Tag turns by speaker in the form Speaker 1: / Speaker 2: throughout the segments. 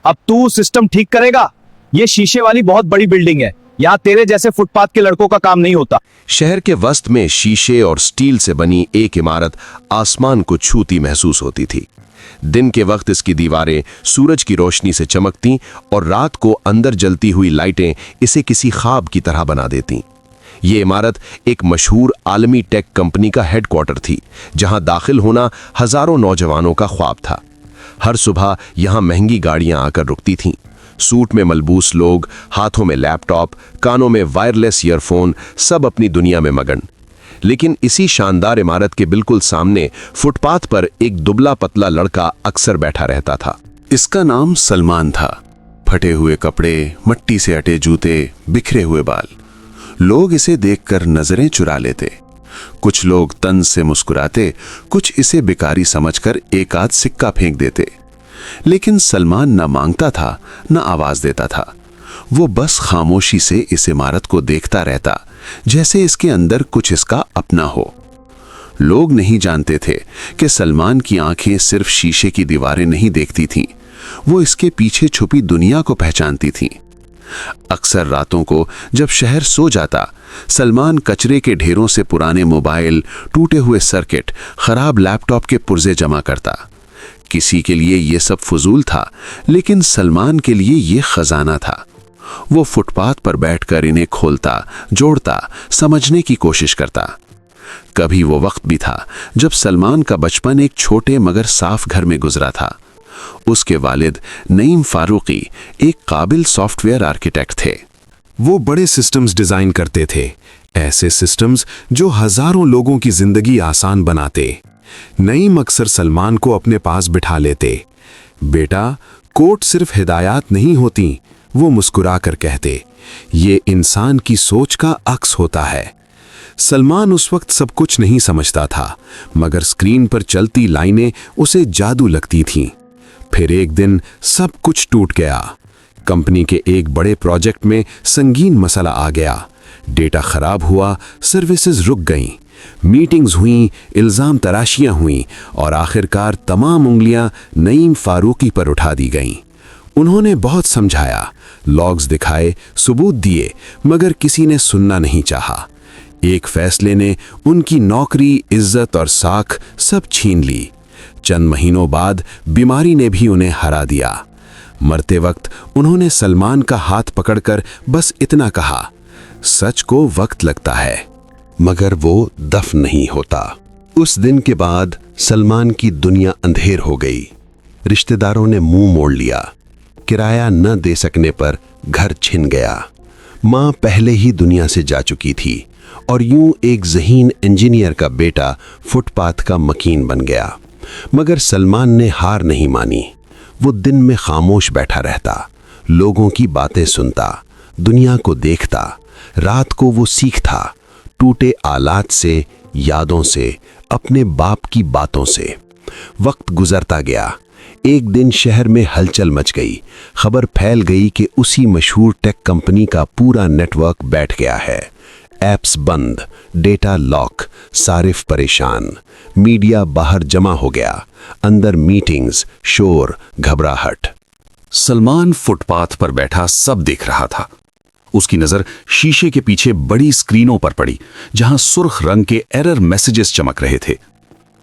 Speaker 1: अब तू सिस्टम ठीक करेगा? ये शीशे वाली बहुत बड़ी बिल्डिंग है, यहाँ तेरे जैसे फुटपाथ के लड़कों का काम नहीं होता।
Speaker 2: शहर के वस्त में शीशे और स्टील से बनी एक इमारत आसमान को छूती महसूस होती थी। दिन के वक्त इसकी दीवारें सूरज की रोशनी से चमकती और रात को अंदर जलती हुई लाइटें इसे किसी ख्वाब की तरह बना देती। ये इमारत एक मशहूर आलमी टेक कंपनी का हेडक्वार्टर थी, जहां दाखिल होना हजारों नौजवानों का ख्वाब था। हर सुबह यहां महंगी गाड़ियां आकर रुकती थीं। सूट में मलबूस लोग, हाथों में लैपटॉप, कानों में वायरलेस ईयरफोन, सब अपनी दुनिया में मगन। लेकिन इसी शानदार इमारत के बिल्कुल सामने फुटपाथ पर एक दुबला पतला लड़का अक्सर बैठा रहता था।
Speaker 3: इसका नाम सलमान था। फटे हुए कपड़े, मिट्टी से अटे जूते, बिखरे हुए बाल। लोग इसे देखकर नजरें चुरा लेते। कुछ लोग तंज से मुस्कुराते, कुछ इसे बेकारी समझकर एक आध सिक्का फेंक देते। लेकिन सलमान न मांगता था, न आवाज देता था। वो बस खामोशी से इस इमारत को देखता रहता, जैसे इसके अंदर कुछ इसका अपना हो। लोग नहीं जानते थे कि सलमान की आंखें सिर्फ शीशे की दीवारें नहीं देखती थीं, वो इसके पीछे छुपी दुनिया को पहचानती थीं। अक्सर रातों को जब शहर सो जाता, सलमान कचरे के ढेरों से पुराने मोबाइल, टूटे हुए सर्किट, खराब लैपटॉप के पुर्जे जमा करता। किसी के लिए ये सब फजूल था, लेकिन सलमान के लिए ये खजाना था। वो फुटपाथ पर बैठकर इन्हें खोलता, जोड़ता, समझने की कोशिश करता। कभी वो वक्त भी था जब सलमान का बचपन एक छोटे मगर साफ घर में गुजरा था। उसके वालिद नईम फारूकी एक काबिल सॉफ्टवेयर आर्किटेक्ट थे।
Speaker 4: वो बड़े सिस्टम्स डिजाइन करते थे, ऐसे सिस्टम्स जो हजारों लोगों की जिंदगी आसान बनाते। नईम अक्सर सलमान को अपने पास बिठा लेते। बेटा, कोड सिर्फ हिदायत नहीं होती, वो मुस्कुरा कर कहते, ये इंसान की सोच का अक्स होता है। सलमान उस वक्त सब कुछ नहीं समझता था, मगर स्क्रीन पर चलती लाइनें उसे जादू लगती थीं। फिर एक दिन सब कुछ टूट गया। कंपनी के एक बड़े प्रोजेक्ट में संगीन मसला आ गया। डेटा खराब हुआ, सर्विसेज रुक गईं, मीटिंग्स हुईं, इल्जाम तराशियां हुईं और आखिरकार तमाम उंगलियां नईम फारूकी पर उठा दी गईं। उन्होंने बहुत समझाया, लॉग्स दिखाए, सबूत दिए, मगर किसी ने सुनना नहीं चाहा। एक फैसले ने उनकी नौकरी, इज्जत और साख सब छीन ली। चंद महीनों बाद बीमारी ने भी उन्हें हरा दिया। मरते वक्त उन्होंने सलमान का हाथ पकड़कर बस इतना कहा, सच को वक्त लगता है,
Speaker 3: मगर वो दफन नहीं होता। उस दिन के बाद सलमान की दुनिया अंधेर हो गई। रिश्तेदारों ने मुंह मोड़ लिया। किराया न दे सकने पर घर छिन गया। मां पहले ही दुनिया से जा चुकी थी और यूं एक ज़हीन इंजीनियर का बेटा फुटपाथ का मकीन बन गया। मगर सलमान ने हार नहीं मानी। वो दिन में खामोश बैठा रहता, लोगों की बातें सुनता, दुनिया को देखता। रात को वो सीखता, टूटे आलात से, यादों से, अपने बाप की बातों से। वक्त गुजरता गया। एक दिन शहर में हलचल मच गई। खबर फैल गई कि उसी मशहूर टेक कंपनी का पूरा नेटवर्क बैठ गया है। ऐप्स बंद, डेटा लॉक, सारिफ परेशान। मीडिया बाहर जमा हो गया, अंदर मीटिंग्स, शोर, घबराहट।
Speaker 5: सलमान फुटपाथ पर बैठा सब देख रहा था। उसकी नजर शीशे के पीछे बड़ी स्क्रीनों पर पड़ी, जहां सुर्ख रंग के एरर मैसेजेस चमक रहे थे।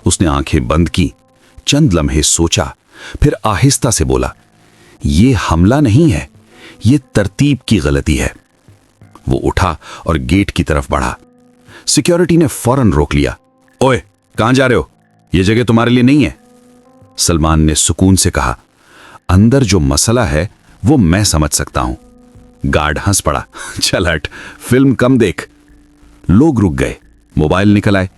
Speaker 5: उसने आंखें बंद की, चंद लम्हे सोचा, फिर आहिस्ता से बोला, ये हमला नहीं है, ये तरतीब की गलती है। वो उठा और गेट की तरफ बढ़ा। सिक्योरिटी ने फौरन रोक लिया। ओए, कहां जा रहे हो? ये जगह तुम्हारे लिए नहीं है। सलमान ने सुकून से कहा, अंदर जो मसला है वो मैं समझ सकता हूं। गार्ड हंस पड़ा। चल हट, फिल्म कम देख। लोग रुक गए, मोबाइल निकल आए।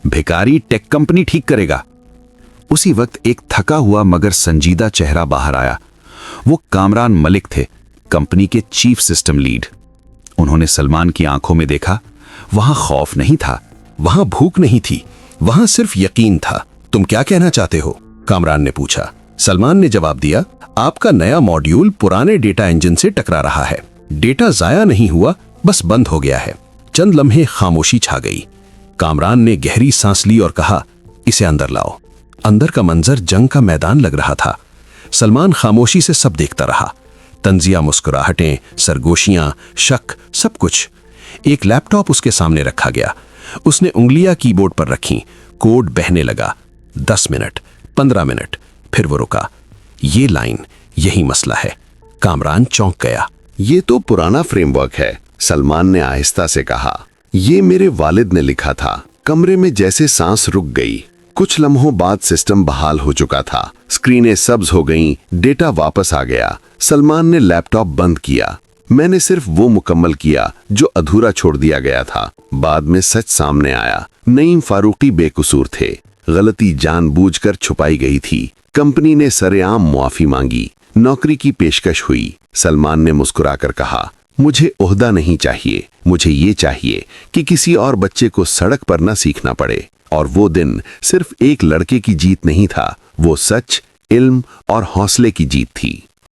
Speaker 5: भिखारी टेक कंपनी ठीक करेगा। उसी वक्त एक थका हुआ मगर संजीदा चेहरा बाहर आया। वो कामरान मलिक थे, कंपनी के चीफ सिस्टम लीड। उन्होंने सलमान की आंखों में देखा। वहां खौफ नहीं था,
Speaker 2: वहां भूख नहीं थी, वहां सिर्फ यकीन था। तुम क्या कहना चाहते हो? कामरान ने पूछा। सलमान ने जवाब दिया, आपका नया मॉड्यूल पुराने डेटा इंजन से टकरा रहा है। डेटा जाया नहीं हुआ, बस बंद हो गया है। चंद लम्हे खामोशी छा गई। कामरान ने गहरी सांस ली और कहा, इसे अंदर लाओ। अंदर का मंजर जंग का मैदान लग रहा था। सलमान खामोशी से सब देखता रहा। तंजिया, मुस्कुराहटें, सरगोशियां, शक, सब कुछ। एक लैपटॉप उसके सामने रखा गया। उसने उंगलियां कीबोर्ड पर रखीं। कोड बहने लगा। 10 मिनट, 15 मिनट, फिर वो रुका। ये लाइन, यही मसला है। कामरान चौंक गया।
Speaker 3: ये तो पुराना फ्रेमवर्क है, सलमान ने आहिस्ता से कहा। ये मेरे वालिद ने लिखा था। कमरे में जैसे सांस रुक गई। कुछ लम्हों बाद सिस्टम बहाल हो चुका था। स्क्रीनें सब्ज हो गईं, डेटा वापस आ गया। सलमान ने लैपटॉप बंद किया। मैंने सिर्फ वो मुकम्मल किया जो अधूरा छोड़ दिया गया था। बाद में सच सामने आया। नईम फारूकी बेकसूर थे। गलती जानबूझकर छुपाई गई थी। कंपनी ने सरेआम मुआफी मांगी। नौकरी की पेशकश हुई। सलमान ने मुस्कुराकर कहा, मुझे ओहदा नहीं चाहिए, मुझे ये चाहिए कि किसी और बच्चे को सड़क पर न सीखना पड़े। और वो दिन सिर्फ एक लड़के की जीत नहीं था, वो सच, इल्म और हौसले की जीत थी।